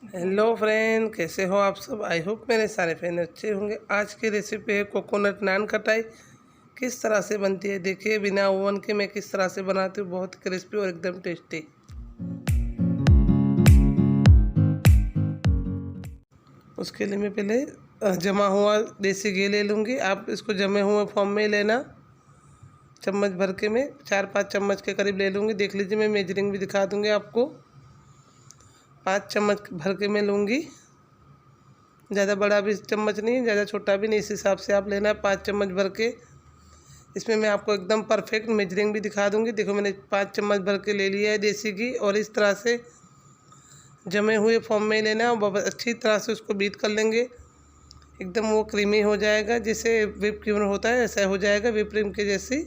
Hello friend, कैसे हो आप सब। आई होप मेरे सारे फ्रेंड अच्छे होंगे। आज की रेसिपी है कोकोनट नान कटाई। किस तरह से बनती है देखिए, बिना ओवन के मैं किस तरह से बनाती हूँ। बहुत क्रिस्पी और एकदम टेस्टी। उसके लिए मैं पहले जमा हुआ देसी घी ले लूँगी। आप इसको जमे हुए फॉर्म में लेना। चम्मच भर के मैं 4-5 चम्मच के करीब ले लूँगी। देख लीजिए, मैं मेजरिंग भी दिखा दूँगी आपको। 5 चम्मच भर के मैं लूँगी। ज़्यादा बड़ा भी चम्मच नहीं, ज़्यादा छोटा भी नहीं, इस हिसाब से आप लेना है। 5 चम्मच भर के इसमें मैं आपको एकदम परफेक्ट मेजरिंग भी दिखा दूँगी। देखो, मैंने 5 चम्मच भर के ले लिया है देसी घी। और इस तरह से जमे हुए फॉर्म में लेना है और अच्छी तरह से उसको बीट कर लेंगे। एकदम वो क्रीमी हो जाएगा, जैसे व्हिप क्रीम होता है ऐसा हो जाएगा, व्हिप क्रीम के जैसी।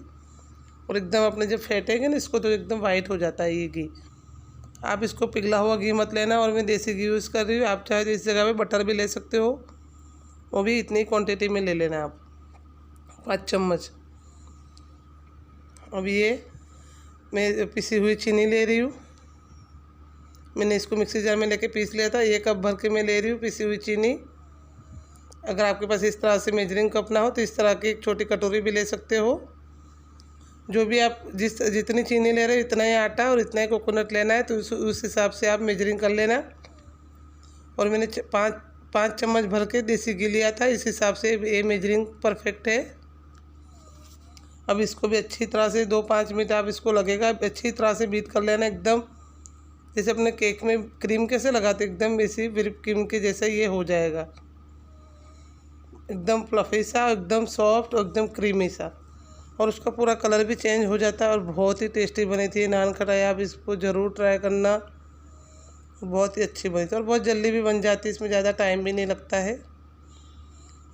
और एकदम अपने जब फेंटेंगे ना इसको तो एकदम वाइट हो जाता है ये घी। आप इसको पिघला हुआ घी मत लेना। और मैं देसी घी यूज़ कर रही हूँ। आप चाहे तो इस जगह पे बटर भी ले सकते हो, वो भी इतनी क्वांटिटी में ले लेना आप, 5 चम्मच। अब ये मैं पिसी हुई चीनी ले रही हूँ। मैंने इसको मिक्सी जार में लेके पीस लिया था। 1 कप भर के मैं ले रही हूँ पिसी हुई चीनी। अगर आपके पास इस तरह से मेजरिंग कप ना हो तो इस तरह की एक छोटी कटोरी भी ले सकते हो। जो भी आप जितनी चीनी ले रहे हो इतना ही आटा और इतना ही कोकोनट लेना है, तो उस हिसाब से आप मेजरिंग कर लेना। और मैंने 5 चम्मच भर के देसी घी लिया था, इस हिसाब से ये मेजरिंग परफेक्ट है। अब इसको भी अच्छी तरह से 2-5 मिनट आप इसको लगेगा अच्छी तरह से बीट कर लेना। एकदम जैसे अपने केक में क्रीम कैसे लगाते एकदम वैसी व्हिप क्रीम के जैसे ये हो जाएगा। एकदम फ्लफी सा, एकदम सॉफ्ट और एकदम क्रीमी सा। और उसका पूरा कलर भी चेंज हो जाता है। और बहुत ही टेस्टी बनी थी नान कटाई। आप इसको ज़रूर ट्राई करना, बहुत ही अच्छी बनी थी और बहुत जल्दी भी बन जाती है। इसमें ज़्यादा टाइम भी नहीं लगता है।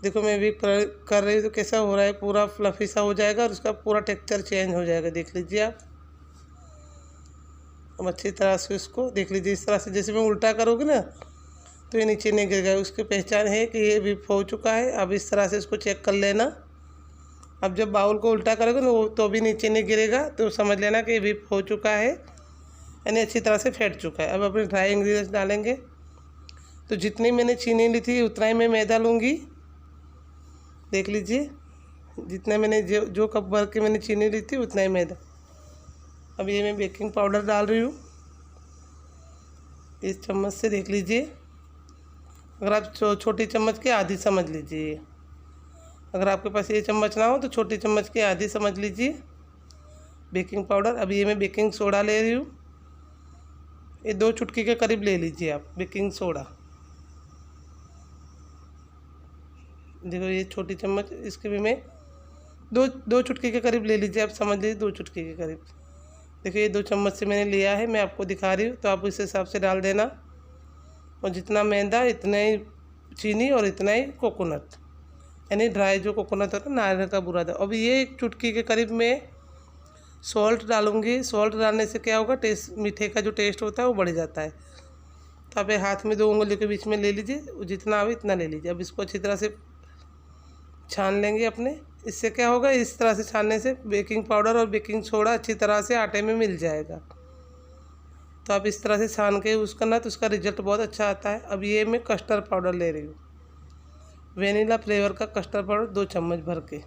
देखो, मैं भी कर रही हूँ तो कैसा हो रहा है, पूरा फ्लफी सा हो जाएगा और उसका पूरा टेक्सचर चेंज हो जाएगा। देख लीजिए आप। अब अच्छी तरह से इसको देख लीजिए, इस तरह से जैसे मैं उल्टा करोगे ना तो ये नीचे नहीं गिर गया। उसकी पहचान है कि ये भी हो चुका है। अब इस तरह से इसको चेक कर लेना। अब जब बाउल को उल्टा करोगे ना तो भी नीचे नहीं गिरेगा, तो समझ लेना कि ये भी हो चुका है, यानी अच्छी तरह से फेंट चुका है। अब अपने ड्राई इंग्रेडिएंट्स डालेंगे। तो जितनी मैंने चीनी ली थी उतना ही मैं मैदा लूँगी। देख लीजिए, जितना मैंने जो कप भर के मैंने चीनी ली थी उतना ही मैदा। अब ये मैं बेकिंग पाउडर डाल रही हूँ इस चम्मच से। देख लीजिए, अगर आप छोटी चम्मच की आधी समझ लीजिए। अगर आपके पास ये चम्मच ना हो तो छोटी चम्मच की आधी समझ लीजिए बेकिंग पाउडर। अब ये मैं बेकिंग सोडा ले रही हूँ। ये 2 चुटकी के करीब ले लीजिए आप बेकिंग सोडा। देखो, ये छोटी चम्मच, इसके भी मैं दो चुटकी के करीब ले लीजिए। आप समझ लीजिए 2 चुटकी के करीब। देखिए, ये 2 चम्मच से मैंने लिया है, मैं आपको दिखा रही हूँ, तो आप इस हिसाब से डाल देना। और जितना मैदा इतना ही चीनी और इतना ही कोकोनट, यानी ड्राई जो कोकोनट होता है नारियल का बुरादा। अब ये 1 चुटकी के करीब मैं सॉल्ट डालूँगी। सॉल्ट डालने से क्या होगा, टेस्ट, मीठे का जो टेस्ट होता है वो बढ़ जाता है। तो आप हाथ में 2 उंगलियों के बीच में ले लीजिए, जितना आवे इतना ले लीजिए। अब इसको अच्छी तरह से छान लेंगे अपने। इससे क्या होगा, इस तरह से छानने से बेकिंग पाउडर और बेकिंग सोडा अच्छी तरह से आटे में मिल जाएगा। तो आप इस तरह से छान के यूज़ करना, तो उसका रिजल्ट बहुत अच्छा आता है। अब ये मैं कस्टर्ड पाउडर ले रही हूँ, वेनिला फ्लेवर का कस्टर्ड पाउडर 2 चम्मच भर के।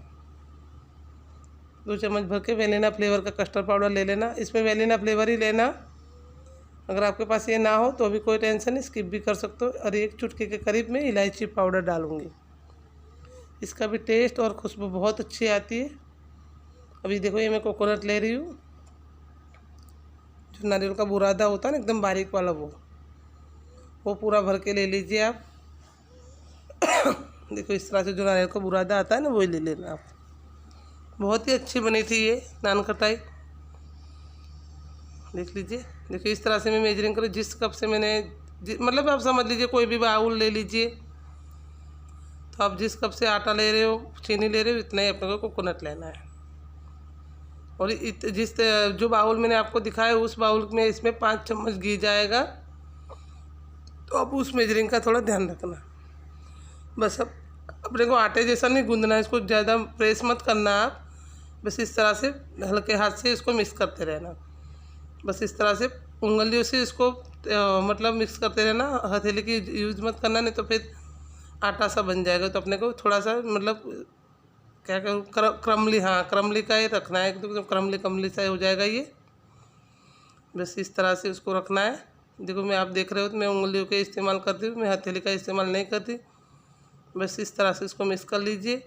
2 चम्मच भर के वेनिला फ्लेवर का कस्टर्ड पाउडर ले लेना। इसमें वेनिला फ्लेवर ही लेना। अगर आपके पास ये ना हो तो भी कोई टेंशन नहीं, स्किप भी कर सकते हो। और 1 चुटकी के करीब में इलायची पाउडर डालूँगी। इसका भी टेस्ट और खुशबू बहुत अच्छी आती है। अभी देखो, ये मैं कोकोनट ले रही हूँ, जो नारियल का बुरादा होता है ना एकदम बारीक वाला, वो पूरा भर के ले लीजिए आप। देखो, इस तरह से जो नारियल का बुरादा आता है ना वही ले लेना आप। बहुत ही अच्छी बनी थी ये नान कटाई। देख लीजिए, देखिए इस तरह से मैं मेजरिंग करूँ। जिस कप से मैंने मतलब आप समझ लीजिए, कोई भी बाउल ले लीजिए। तो आप जिस कप से आटा ले रहे हो, चीनी ले रहे हो, इतना ही अपने को कोकोनट लेना है। और जो बाउल मैंने आपको दिखाया उस बाउल में इसमें 5 चम्मच घी जाएगा। तो आप उस मेजरिंग का थोड़ा ध्यान रखना। बस अब अपने को आटे जैसा नहीं गूंदना है, इसको ज़्यादा प्रेस मत करना आप। बस इस तरह से हल्के हाथ से इसको मिक्स करते रहना। बस इस तरह से उंगलियों से इसको मतलब मिक्स करते रहना, हथेली की यूज़ मत करना, नहीं तो फिर आटा सा बन जाएगा। तो अपने को थोड़ा सा मतलब क्या करूँ, क्रमली, हाँ क्रमली का ही रखना है, एकदम क्रमली क्रमली सा हो जाएगा ये। बस इस तरह से उसको रखना है। देखो मैं, आप देख रहे हो तो मैं उंगलियों के इस्तेमाल करती हूँ, मैं हथेली का इस्तेमाल नहीं करती। बस इस तरह से इसको मिक्स कर लीजिए।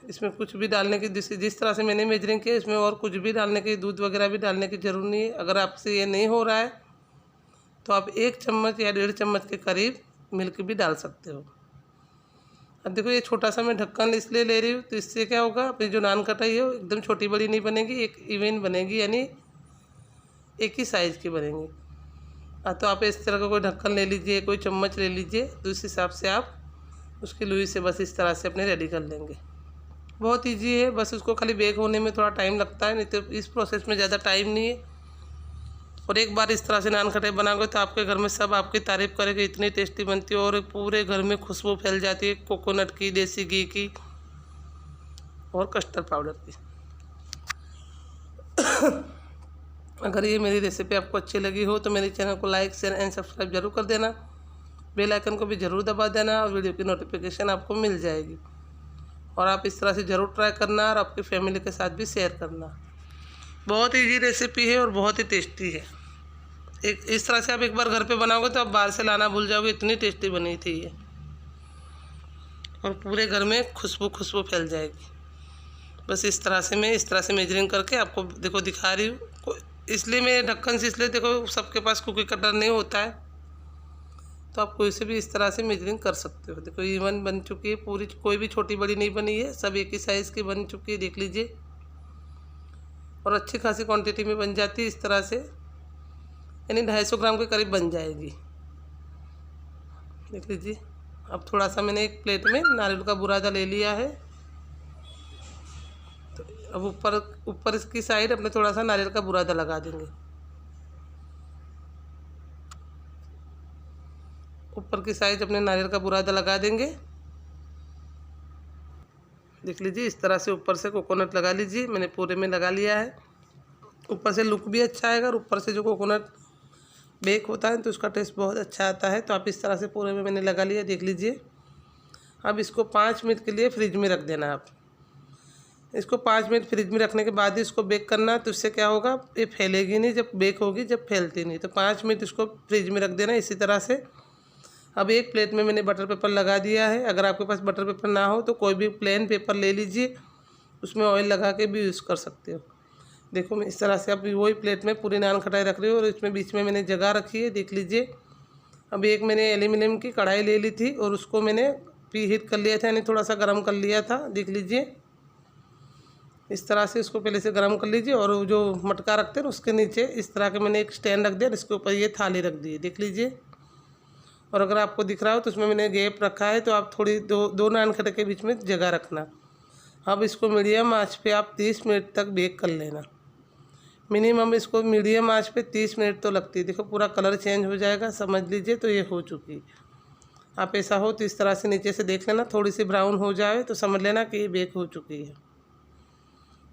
इसमें कुछ भी डालने की, जिस तरह से मैंने मेजरिंग किया, इसमें और कुछ भी डालने की, दूध वगैरह भी डालने की ज़रूरत नहीं है। अगर आपसे ये नहीं हो रहा है तो आप 1 चम्मच या 1.5 चम्मच के करीब मिल्क भी डाल सकते हो। अब देखो ये छोटा सा मैं ढक्कन इसलिए ले रही हूँ, तो इससे क्या होगा, अपनी जो नान कटाई है वो एकदम छोटी बड़ी नहीं बनेगी, एक इवन बनेगी, यानी एक ही साइज़ की बनेंगी। तो आप इस तरह का कोई ढक्कन ले लीजिए, कोई चम्मच ले लीजिए, तो इस हिसाब से आप उसकी लोई से बस इस तरह से अपने रेडी कर लेंगे। बहुत इजी है, बस उसको खाली बेक होने में थोड़ा टाइम लगता है, नहीं तो इस प्रोसेस में ज़्यादा टाइम नहीं है। और एक बार इस तरह से नान खटाई बनाओगे तो आपके घर में सब आपकी तारीफ़ करेंगे, इतनी टेस्टी बनती है और पूरे घर में खुशबू फैल जाती है कोकोनट की, देसी घी की और कस्टर्ड पाउडर की। अगर ये मेरी रेसिपी आपको अच्छी लगी हो तो मेरे चैनल को लाइक, शेयर एंड सब्सक्राइब जरूर कर देना। बेल आइकन को भी ज़रूर दबा देना और वीडियो की नोटिफिकेशन आपको मिल जाएगी। और आप इस तरह से ज़रूर ट्राई करना और आपकी फैमिली के साथ भी शेयर करना। बहुत ईजी रेसिपी है और बहुत ही टेस्टी है। एक इस तरह से आप एक बार घर पे बनाओगे तो आप बाहर से लाना भूल जाओगे, इतनी टेस्टी बनी थी ये, और पूरे घर में खुशबू फैल जाएगी। बस इस तरह से मेजरिंग करके आपको देखो दिखा रही हूँ। इसलिए मैं ढक्कन से, इसलिए देखो सबके पास कुकी कटर नहीं होता है, तो आप कोई से भी इस तरह से मेजरिंग कर सकते हो। देखो इवन बन चुकी है पूरी, कोई भी छोटी बड़ी नहीं बनी है, सब एक ही साइज़ की बन चुकी है, देख लीजिए। और अच्छी खासी क्वांटिटी में बन जाती है इस तरह से, यानी 250 ग्राम के करीब बन जाएगी। देख लीजिए। अब थोड़ा सा मैंने एक प्लेट में नारियल का बुरादा ले लिया है, तो अब ऊपर इसकी साइड अपने थोड़ा सा नारियल का बुरादा लगा देंगे। ऊपर की साइड अपने नारियल का बुरादा लगा देंगे। देख लीजिए इस तरह से ऊपर से कोकोनट लगा लीजिए, मैंने पूरे में लगा लिया है। ऊपर से लुक भी अच्छा आएगा और ऊपर से जो कोकोनट बेक होता है तो उसका टेस्ट बहुत अच्छा आता है। तो आप इस तरह से पूरे में मैंने लगा लिया, देख लीजिए। अब इसको 5 मिनट के लिए फ्रिज में रख देना। आप इसको 5 मिनट फ्रिज में रखने के बाद ही इसको बेक करना, तो इससे क्या होगा, ये फैलेगी नहीं जब बेक होगी, जब फैलती नहीं। तो 5 मिनट इसको फ्रिज में रख देना इसी तरह से। अब एक प्लेट में मैंने बटर पेपर लगा दिया है। अगर आपके पास बटर पेपर ना हो तो कोई भी प्लेन पेपर ले लीजिए, उसमें ऑयल लगा के भी यूज़ कर सकते हो। देखो मैं इस तरह से अब वही प्लेट में पूरी नान खटाई रख रही हूँ और इसमें बीच में मैंने जगह रखी है, देख लीजिए। अब एक मैंने एल्यूमिनियम की कढ़ाई ले ली थी और उसको मैंने प्री हीट कर लिया था, यानी थोड़ा सा गर्म कर लिया था, देख लीजिए। इस तरह से इसको पहले से गर्म कर लीजिए और जो मटका रखते हैं उसके नीचे इस तरह के मैंने एक स्टैंड रख दिया, इसके ऊपर ये थाली रख दी है, देख लीजिए। और अगर आपको दिख रहा हो तो उसमें मैंने गैप रखा है, तो आप थोड़ी दो नान खटाई के बीच में जगह रखना। अब इसको मीडियम आंच पे आप 30 मिनट तक बेक कर लेना। मिनिमम इसको मीडियम आंच पे 30 मिनट तो लगती है। देखो पूरा कलर चेंज हो जाएगा, समझ लीजिए। तो ये हो चुकी। आप ऐसा हो तो इस तरह से नीचे से देख लेना, थोड़ी सी ब्राउन हो जाए तो समझ लेना कि ये बेक हो चुकी है।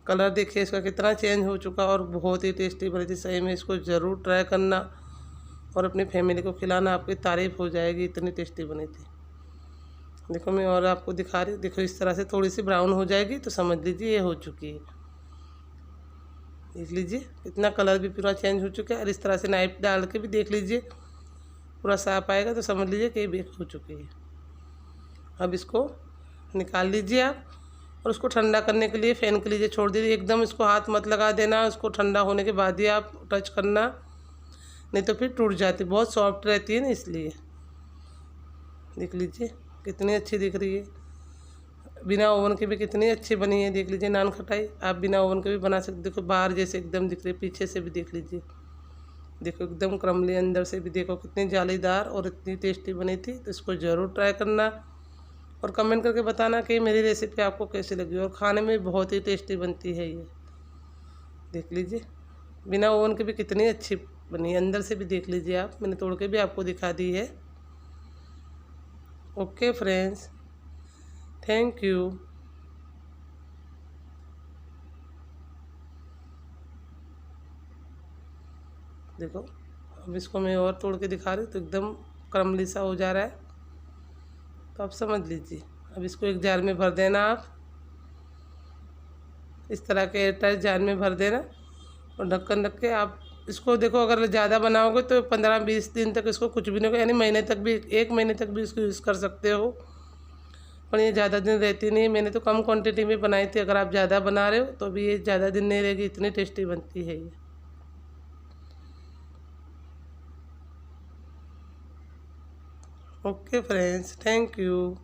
कलर देखिए इसका कितना चेंज हो चुका और बहुत ही टेस्टी बनी थी। सही में इसको ज़रूर ट्राई करना और अपनी फैमिली को खिलाना, आपकी तारीफ़ हो जाएगी, इतनी टेस्टी बनी थी। देखो मैं और आपको दिखा रही हूँ, देखो इस तरह से थोड़ी सी ब्राउन हो जाएगी तो समझ लीजिए ये हो चुकी है। देख लीजिए कितना कलर भी पूरा चेंज हो चुका है। और इस तरह से नाइफ डाल के भी देख लीजिए, पूरा साफ आएगा तो समझ लीजिए कि ये बेक हो चुकी है। अब इसको निकाल लीजिए आप और उसको ठंडा करने के लिए फ़ैन के लीजिए छोड़ दीजिए। एकदम इसको हाथ मत लगा देना, उसको ठंडा होने के बाद ही आप टच करना, नहीं तो फिर टूट जाती, बहुत सॉफ्ट रहती है ना, इसलिए। देख लीजिए कितनी अच्छी दिख रही है, बिना ओवन के भी कितनी अच्छी बनी है। देख लीजिए नान खटाई आप बिना ओवन के भी बना सकते। देखो बाहर जैसे एकदम दिख रही है, पीछे से भी देख लीजिए। देखो एकदम क्रमली, अंदर से भी देखो कितनी जालीदार और इतनी टेस्टी बनी थी। तो इसको ज़रूर ट्राई करना और कमेंट करके बताना कि मेरी रेसिपी आपको कैसी लगी। और खाने में बहुत ही टेस्टी बनती है ये, देख लीजिए। बिना ओवन के भी कितनी अच्छी बनी है, अंदर से भी देख लीजिए आप, मैंने तोड़ के भी आपको दिखा दी है। Okay friends, thank you. देखो अब इसको मैं और तोड़ के दिखा रही हूँ तो एकदम क्रमली सा हो जा रहा है, तो आप समझ लीजिए। अब इसको एक जार में भर देना, आप इस तरह के एयरटाइट जार में भर देना और ढक्कन रख के आप इसको देखो, अगर ज़्यादा बनाओगे तो 15-20 दिन तक इसको कुछ भी नहीं होगा, यानी महीने तक भी, 1 महीने तक भी इसको यूज़ कर सकते हो। पर ये ज़्यादा दिन रहती नहीं, मैंने तो कम क्वांटिटी में बनाई थी। अगर आप ज़्यादा बना रहे हो तो भी ये ज़्यादा दिन नहीं रहेगी, इतनी टेस्टी बनती है ये। Okay friends, thank you.